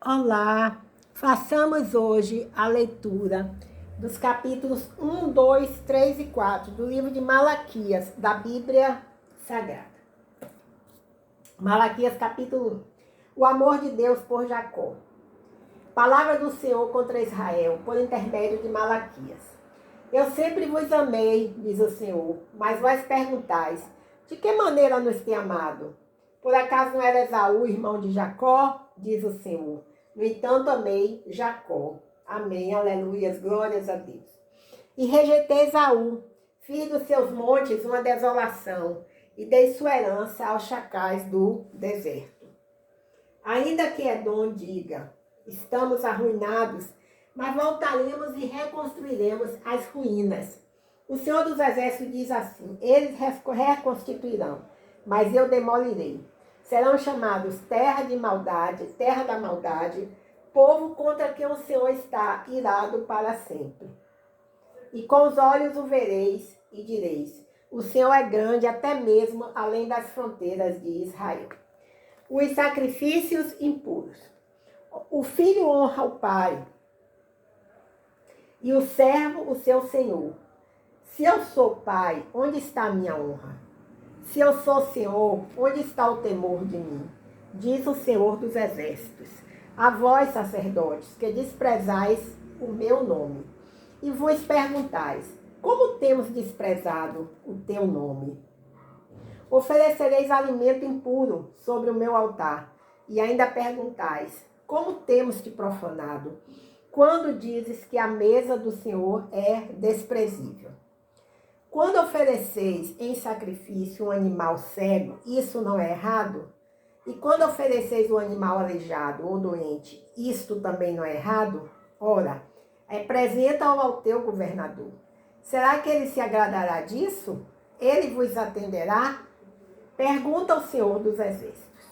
Olá, façamos hoje a leitura dos capítulos 1, 2, 3 e 4 do livro de Malaquias, da Bíblia Sagrada. Malaquias, capítulo 1. O amor de Deus por Jacó. Palavra do Senhor contra Israel, por intermédio de Malaquias. Eu sempre vos amei, diz o Senhor, mas vós perguntais, de que maneira nos tem amado? Por acaso não era Esaú, irmão de Jacó? Diz o Senhor. No entanto, amei Jacó. Amém, aleluias, glórias a Deus. E rejeitei Esaú, fiz dos seus montes uma desolação, e dei sua herança aos chacais do deserto. Ainda que Edom diga, estamos arruinados, mas voltaremos e reconstruiremos as ruínas. O Senhor dos Exércitos diz assim, eles reconstituirão, mas eu demolirei. Serão chamados terra de maldade, terra da maldade, povo contra quem o Senhor está irado para sempre. E com os olhos o vereis e direis, o Senhor é grande até mesmo além das fronteiras de Israel. Os sacrifícios impuros. O filho honra o pai, e o servo o seu senhor. Se eu sou pai, onde está a minha honra? Se eu sou Senhor, onde está o temor de mim? Diz o Senhor dos Exércitos. A vós, sacerdotes, que desprezais o meu nome, e vos perguntais, como temos desprezado o teu nome? Oferecereis alimento impuro sobre o meu altar, e ainda perguntais, como temos te profanado? Quando dizes que a mesa do Senhor é desprezível. Quando ofereceis em sacrifício um animal cego, isso não é errado? E quando ofereceis um animal aleijado ou doente, isto também não é errado? Ora, apresenta-o ao teu governador. Será que ele se agradará disso? Ele vos atenderá? Pergunta ao Senhor dos Exércitos.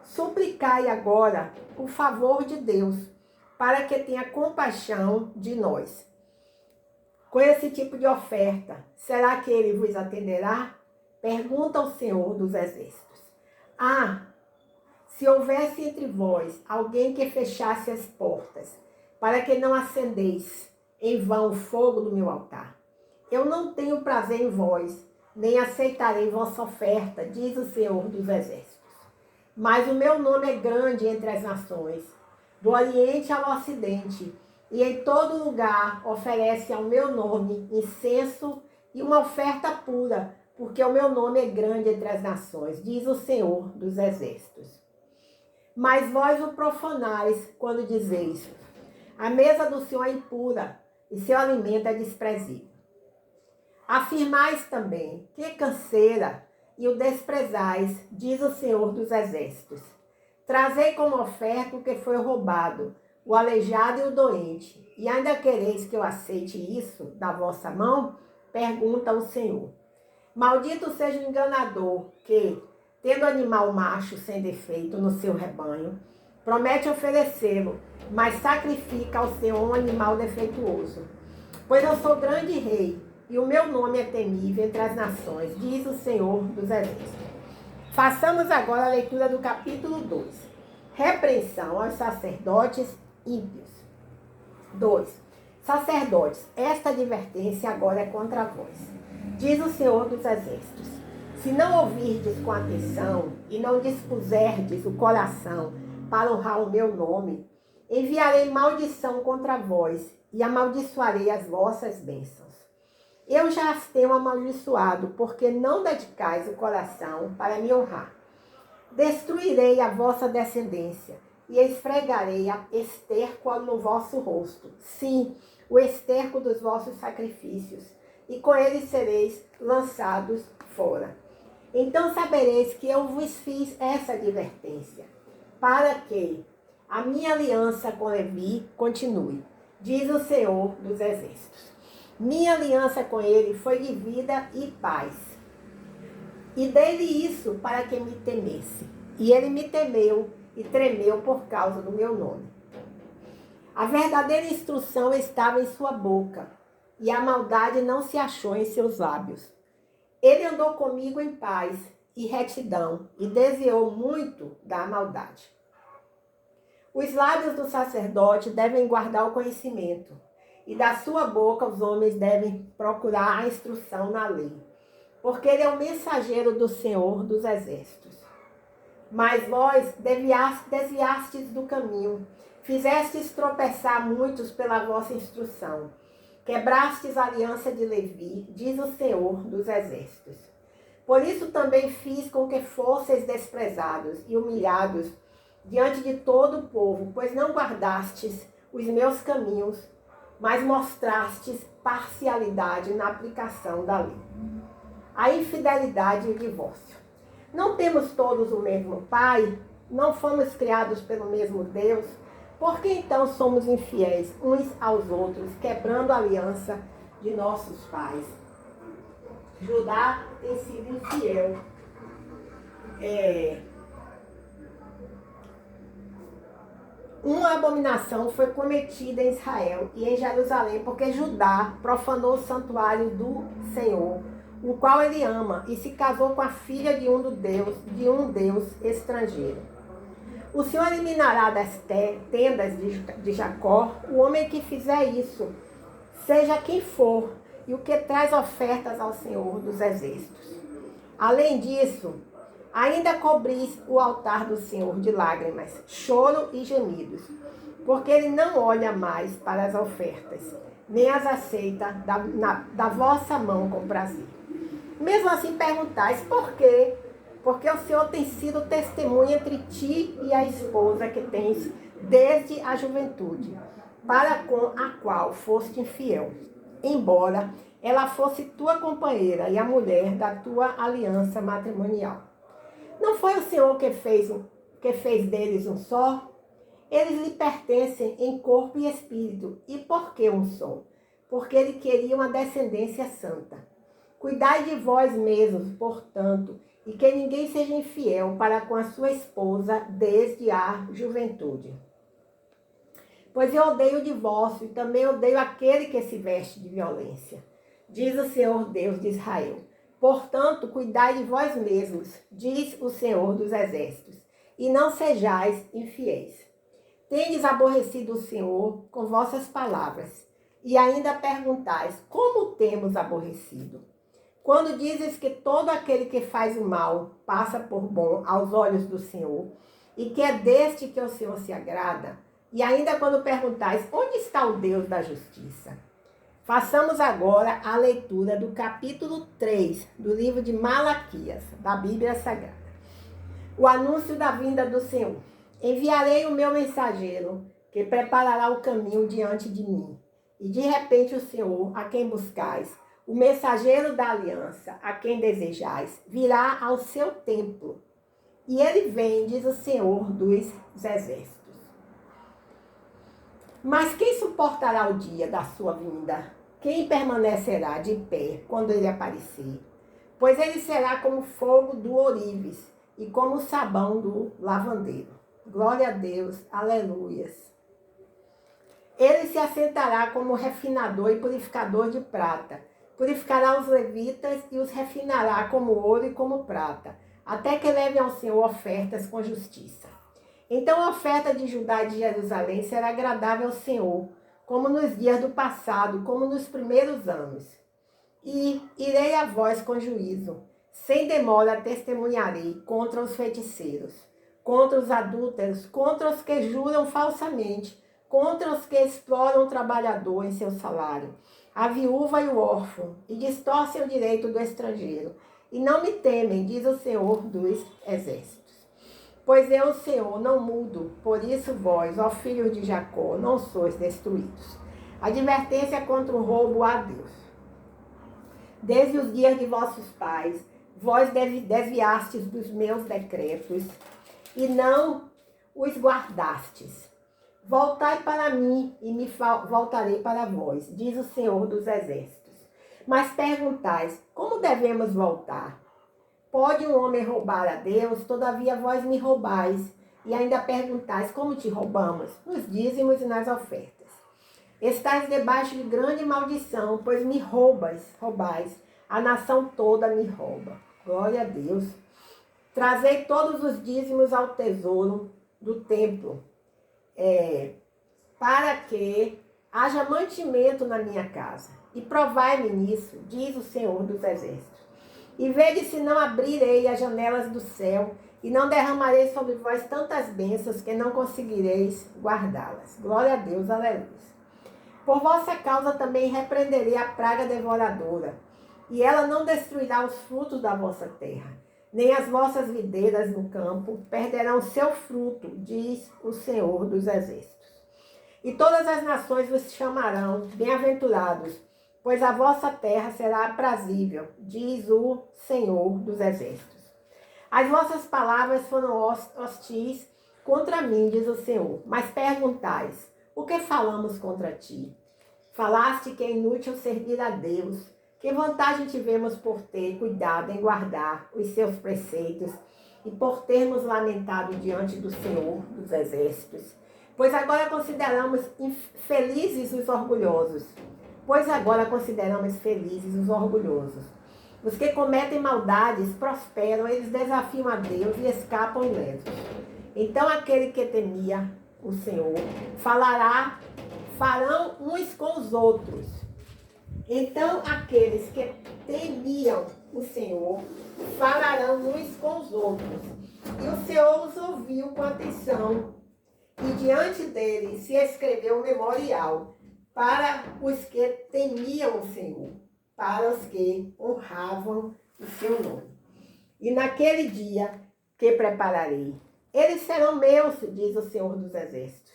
Suplicai agora o favor de Deus, para que tenha compaixão de nós. Com esse tipo de oferta, será que ele vos atenderá? Pergunta ao Senhor dos Exércitos. Se houvesse entre vós alguém que fechasse as portas, para que não acendeis em vão o fogo do meu altar. Eu não tenho prazer em vós, nem aceitarei vossa oferta, diz o Senhor dos Exércitos. Mas o meu nome é grande entre as nações, do Oriente ao Ocidente, e em todo lugar oferece ao meu nome incenso e uma oferta pura, porque o meu nome é grande entre as nações, diz o Senhor dos Exércitos. Mas vós o profanais quando dizeis, a mesa do Senhor é impura e seu alimento é desprezível. Afirmais também, que canseira, e o desprezais, diz o Senhor dos Exércitos. Trazei como oferta o que foi roubado, o aleijado e o doente, e ainda quereis que eu aceite isso da vossa mão? Pergunta o Senhor. Maldito seja o enganador que, tendo animal macho sem defeito no seu rebanho, promete oferecê-lo, mas sacrifica ao Senhor um animal defeituoso. Pois eu sou grande rei, e o meu nome é temível entre as nações, diz o Senhor dos Exércitos. Façamos agora a leitura do capítulo 2. Repreensão aos sacerdotes ímpios. 2. Sacerdotes, esta advertência agora é contra vós. Diz o Senhor dos Exércitos. Se não ouvirdes com atenção e não dispuserdes o coração para honrar o meu nome, enviarei maldição contra vós e amaldiçoarei as vossas bênçãos. Eu já as tenho amaldiçoado, porque não dedicais o coração para me honrar. Destruirei a vossa descendência e esfregarei a esterco no vosso rosto. Sim, o esterco dos vossos sacrifícios, e com ele sereis lançados fora. Então sabereis que eu vos fiz essa advertência, para que a minha aliança com Levi continue, diz o Senhor dos Exércitos. Minha aliança com ele foi de vida e paz. E dei-lhe isso para que me temesse. E ele me temeu e tremeu por causa do meu nome. A verdadeira instrução estava em sua boca, e a maldade não se achou em seus lábios. Ele andou comigo em paz e retidão, e desviou muito da maldade. Os lábios do sacerdote devem guardar o conhecimento, e da sua boca os homens devem procurar a instrução na lei, porque ele é o mensageiro do Senhor dos Exércitos. Mas vós desviastes do caminho, fizestes tropeçar muitos pela vossa instrução. Quebrastes a aliança de Levi, diz o Senhor dos Exércitos. Por isso também fiz com que fosseis desprezados e humilhados diante de todo o povo, pois não guardastes os meus caminhos, mas mostrastes parcialidade na aplicação da lei. A infidelidade e o divórcio. Não temos todos o mesmo Pai? Não fomos criados pelo mesmo Deus? Por que então somos infiéis uns aos outros, quebrando a aliança de nossos pais? Judá tem sido infiel. Uma abominação foi cometida em Israel e em Jerusalém, porque Judá profanou o santuário do Senhor, o qual ele ama, e se casou com a filha de um Deus estrangeiro. O Senhor eliminará das tendas de Jacó o homem que fizer isso, seja quem for, e o que traz ofertas ao Senhor dos Exércitos. Além disso, ainda cobris o altar do Senhor de lágrimas, choro e gemidos, porque ele não olha mais para as ofertas, nem as aceita da vossa mão com prazer. Mesmo assim perguntais, por quê? Porque o Senhor tem sido testemunha entre ti e a esposa que tens desde a juventude, para com a qual foste infiel, embora ela fosse tua companheira e a mulher da tua aliança matrimonial. Não foi o Senhor que fez deles um só? Eles lhe pertencem em corpo e espírito. E por que um só? Porque ele queria uma descendência santa. Cuidai de vós mesmos, portanto, e que ninguém seja infiel para com a sua esposa desde a juventude. Pois eu odeio o divórcio e também odeio aquele que se veste de violência, diz o Senhor Deus de Israel. Portanto, cuidai de vós mesmos, diz o Senhor dos Exércitos, e não sejais infiéis. Tendes aborrecido o Senhor com vossas palavras, e ainda perguntais, como temos aborrecido? Quando dizes que todo aquele que faz o mal passa por bom aos olhos do Senhor, e que é deste que o Senhor se agrada, e ainda quando perguntais, onde está o Deus da justiça? Façamos agora a leitura do capítulo 3 do livro de Malaquias, da Bíblia Sagrada. O anúncio da vinda do Senhor. Enviarei o meu mensageiro, que preparará o caminho diante de mim. E de repente o Senhor, a quem buscais, o mensageiro da aliança, a quem desejais, virá ao seu templo. E ele vem, diz o Senhor dos Exércitos. Mas quem suportará o dia da sua vinda? Quem permanecerá de pé quando ele aparecer? Pois ele será como fogo do ourives e como o sabão do lavandeiro. Glória a Deus, aleluias. Ele se assentará como refinador e purificador de prata. Purificará os levitas e os refinará como ouro e como prata, até que leve ao Senhor ofertas com justiça. Então a oferta de Judá e de Jerusalém será agradável ao Senhor, como nos dias do passado, como nos primeiros anos. E irei a vós com juízo. Sem demora testemunharei contra os feiticeiros, contra os adúlteros, contra os que juram falsamente, contra os que exploram o trabalhador em seu salário, a viúva e o órfão, e distorcem o direito do estrangeiro. E não me temem, diz o Senhor dos Exércitos. Pois eu, o Senhor, não mudo, por isso vós, ó filhos de Jacó, não sois destruídos. Advertência contra o roubo a Deus. Desde os dias de vossos pais, vós desviastes dos meus decretos e não os guardastes. Voltai para mim e me voltarei para vós, diz o Senhor dos Exércitos. Mas perguntais, como devemos voltar? Pode um homem roubar a Deus? Todavia vós me roubais. E ainda perguntais, como te roubamos? Nos dízimos e nas ofertas. Estais debaixo de grande maldição, pois me roubais. A nação toda me rouba. Glória a Deus. Trazei todos os dízimos ao tesouro do templo. para que haja mantimento na minha casa. E provai-me nisso, diz o Senhor dos Exércitos. E vede se não abrirei as janelas do céu, e não derramarei sobre vós tantas bênçãos que não conseguireis guardá-las. Glória a Deus, aleluia. Por vossa causa também repreenderei a praga devoradora, e ela não destruirá os frutos da vossa terra, nem as vossas videiras no campo perderão seu fruto, diz o Senhor dos Exércitos. E todas as nações vos chamarão bem-aventurados, pois a vossa terra será aprazível, diz o Senhor dos Exércitos. As vossas palavras foram hostis contra mim, diz o Senhor. Mas perguntais, o que falamos contra ti? Falaste que é inútil servir a Deus. Que vantagem tivemos por ter cuidado em guardar os seus preceitos e por termos lamentado diante do Senhor dos Exércitos? Pois agora consideramos felizes os orgulhosos. Os que cometem maldades prosperam, eles desafiam a Deus e escapam ilesos. Então aquele que temia o Senhor farão uns com os outros. Então aqueles que temiam o Senhor falarão uns com os outros. E o Senhor os ouviu com atenção. E diante dele se escreveu um memorial para os que temiam o Senhor, para os que honravam o seu nome. E naquele dia que prepararei, eles serão meus, diz o Senhor dos Exércitos.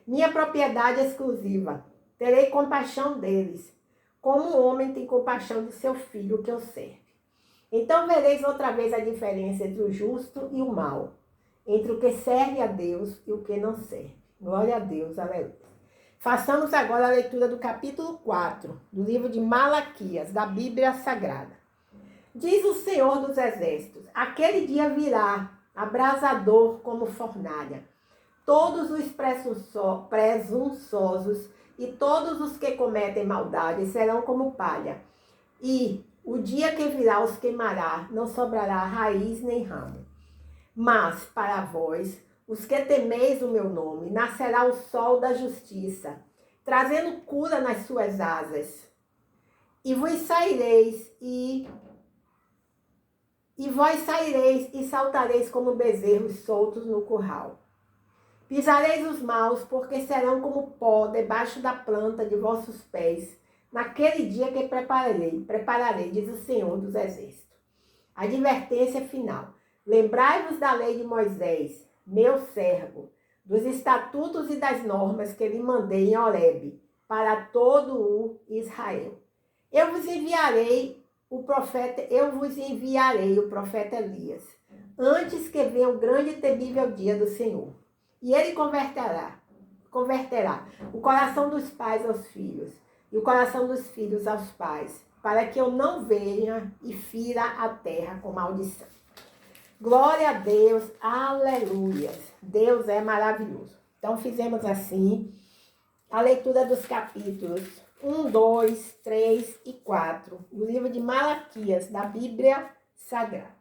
Minha propriedade exclusiva, terei compaixão deles, como um homem tem compaixão de seu filho que o serve. Então vereis outra vez a diferença entre o justo e o mau, entre o que serve a Deus e o que não serve. Glória a Deus, aleluia. Façamos agora a leitura do capítulo 4, do livro de Malaquias, da Bíblia Sagrada. Diz o Senhor dos Exércitos, aquele dia virá, abrasador como fornalha. Todos os presunçosos e todos os que cometem maldade serão como palha. E o dia que virá os queimará, não sobrará raiz nem ramo. Mas para vós, os que temeis o meu nome, nascerá o sol da justiça, trazendo cura nas suas asas. E vós saireis e saltareis como bezerros soltos no curral. Pisareis os maus, porque serão como pó debaixo da planta de vossos pés, naquele dia que prepararei, diz o Senhor dos Exércitos. Advertência final. Lembrai-vos da lei de Moisés, meu servo, dos estatutos e das normas que lhe mandei em Horebe, para todo o Israel. Eu vos enviarei o profeta Elias, antes que venha o grande e temível dia do Senhor. E ele converterá o coração dos pais aos filhos, e o coração dos filhos aos pais, para que eu não venha e fira a terra com maldição. Glória a Deus, aleluia. Deus é maravilhoso. Então fizemos assim a leitura dos capítulos 1, 2, 3 e 4 do livro de Malaquias, da Bíblia Sagrada.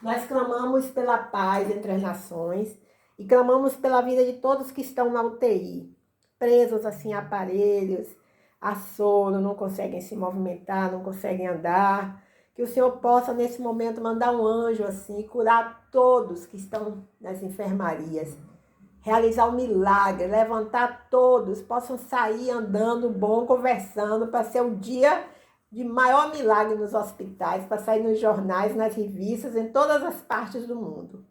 Nós clamamos pela paz entre as nações e clamamos pela vida de todos que estão na UTI, presos assim a aparelhos, a sono, não conseguem se movimentar, não conseguem andar. Que o Senhor possa, nesse momento, mandar um anjo assim, curar todos que estão nas enfermarias. Realizar um milagre, levantar todos, possam sair andando bom, conversando, para ser um dia de maior milagre nos hospitais, para sair nos jornais, nas revistas, em todas as partes do mundo.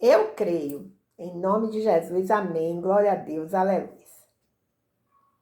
Eu creio, em nome de Jesus, amém, glória a Deus, aleluia.